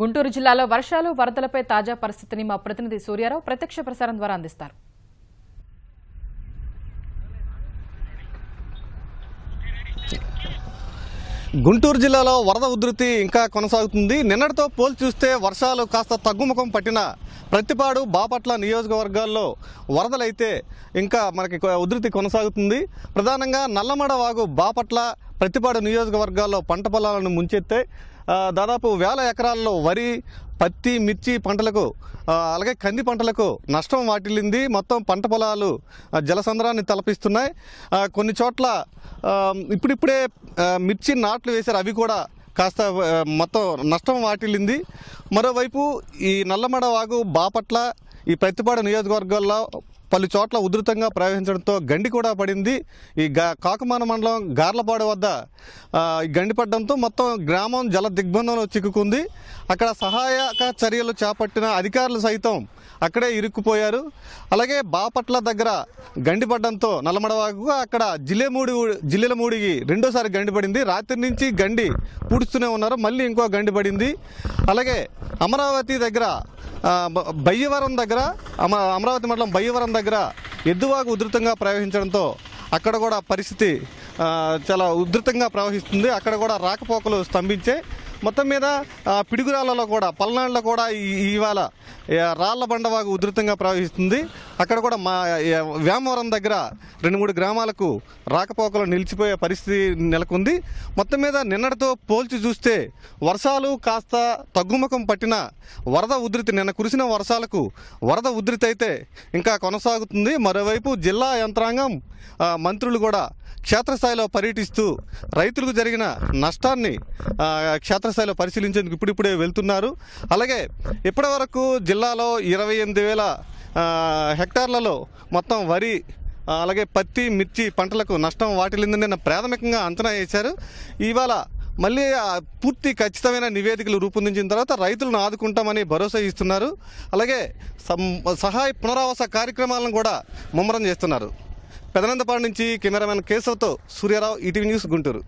గుంటూరు జిల్లాలో వర్షాలు వరదలపై తాజా పరిస్థితిని మా ప్రతినిధి సూర్యారావు ప్రత్యక్ష ప్రసారం ద్వారా అందిస్తారు. గుంటూరు జిల్లాలో వరద ఉధృతి ఇంకా కొనసాగుతుంది. నిన్నటితో పోల్చి చూస్తే వర్షాలు కాస్త తగ్గుముఖం పట్టిన ప్రతిపాడు, బాపట్ల నియోజకవర్గాల్లో వరదలైతే ఇంకా మనకి ఉధృతి కొనసాగుతుంది. ప్రధానంగా నల్లమడ వాగు బాపట్ల, ప్రతిపాడు నియోజకవర్గాల్లో పంట పొలాలను ముంచెత్తాయి. దాదాపు 1000 ఎకరాల్లో వరి, పత్తి, మిర్చి పంటలకు అలాగే కంది పంటలకు నష్టం వాటిల్లింది. మొత్తం పంట పొలాలు జలసంద్రాన్ని తలపిస్తున్నాయి. కొన్ని చోట్ల ఇప్పుడిప్పుడే మిర్చి నాట్లు వేశారు, అవి కూడా కాస్త మొత్తం నష్టం వాటిల్లింది. మరోవైపు ఈ నల్లమడ వాగు బాపట్ల, ఈ ప్రతిపాడు నియోజకవర్గాల్లో పలు చోట్ల ఉధృతంగా ప్రవహించడంతో గండి కూడా పడింది. ఈ కాకుమాన మండలం గార్లపాడు వద్ద గండి పడడంతో మొత్తం గ్రామం జల దిగ్బంధంలో చిక్కుకుంది. అక్కడ సహాయక చర్యలు చేపట్టిన అధికారులు సైతం అక్కడే ఇరుక్కుపోయారు. అలాగే బాపట్ల దగ్గర గండి పడడంతో నల్లమడవాగు అక్కడ జిల్లెలమూడికి రెండోసారి గండి పడింది. రాత్రి నుంచి గండి పూడుస్తూనే ఉన్నారు, మళ్ళీ ఇంకో గండి పడింది. అలాగే అమరావతి దగ్గర బయ్యవరం దగ్గర అమరావతి మండలం బయ్యవరం దగ్గర ఎద్దువాగు ఉధృతంగా ప్రవహించడంతో అక్కడ కూడా పరిస్థితి చాలా ఉధృతంగా ప్రవహిస్తుంది. అక్కడ కూడా రాకపోకలు స్తంభించే. మొత్తం మీద పిడుగురాళ్లలో కూడా, పల్నాడులో కూడా ఇవాళ రాళ్ల బండవాగు ఉధృతంగా ప్రవహిస్తుంది. అక్కడ కూడా వేమవరం దగ్గర 2-3 గ్రామాలకు రాకపోకలు నిలిచిపోయే పరిస్థితి నెలకొంది. మొత్తం మీద నిన్నటితో పోల్చి చూస్తే వర్షాలు కాస్త తగ్గుముఖం పట్టిన వరద ఉధృతి, నిన్న కురిసిన వర్షాలకు వరద ఉధృతి అయితే ఇంకా కొనసాగుతుంది. మరోవైపు జిల్లా యంత్రాంగం, మంత్రులు కూడా క్షేత్రస్థాయిలో పర్యటిస్తూ రైతులకు జరిగిన నష్టాన్ని క్షేత్రస్థాయిలో పరిశీలించేందుకు ఇప్పుడిప్పుడే వెళ్తున్నారు. అలాగే ఇప్పటి వరకు జిల్లాలో 28,000 హెక్టార్లలో మొత్తం వరి, అలాగే పత్తి, మిర్చి పంటలకు నష్టం వాటిల్లిందని ప్రాథమికంగా అంచనా వేశారు. ఇవాళ మళ్ళీ పూర్తి ఖచ్చితమైన నివేదికలు రూపొందించిన తర్వాత రైతులను ఆదుకుంటామని భరోసా ఇస్తున్నారు. అలాగే సహాయ పునరావాస కార్యక్రమాలను కూడా ముమ్మరం చేస్తున్నారు. పెదనందపాడు నుంచి కెమెరామెన్ కేశవ్తో సూర్యారావు, ఈటీవీ న్యూస్, గుంటూరు.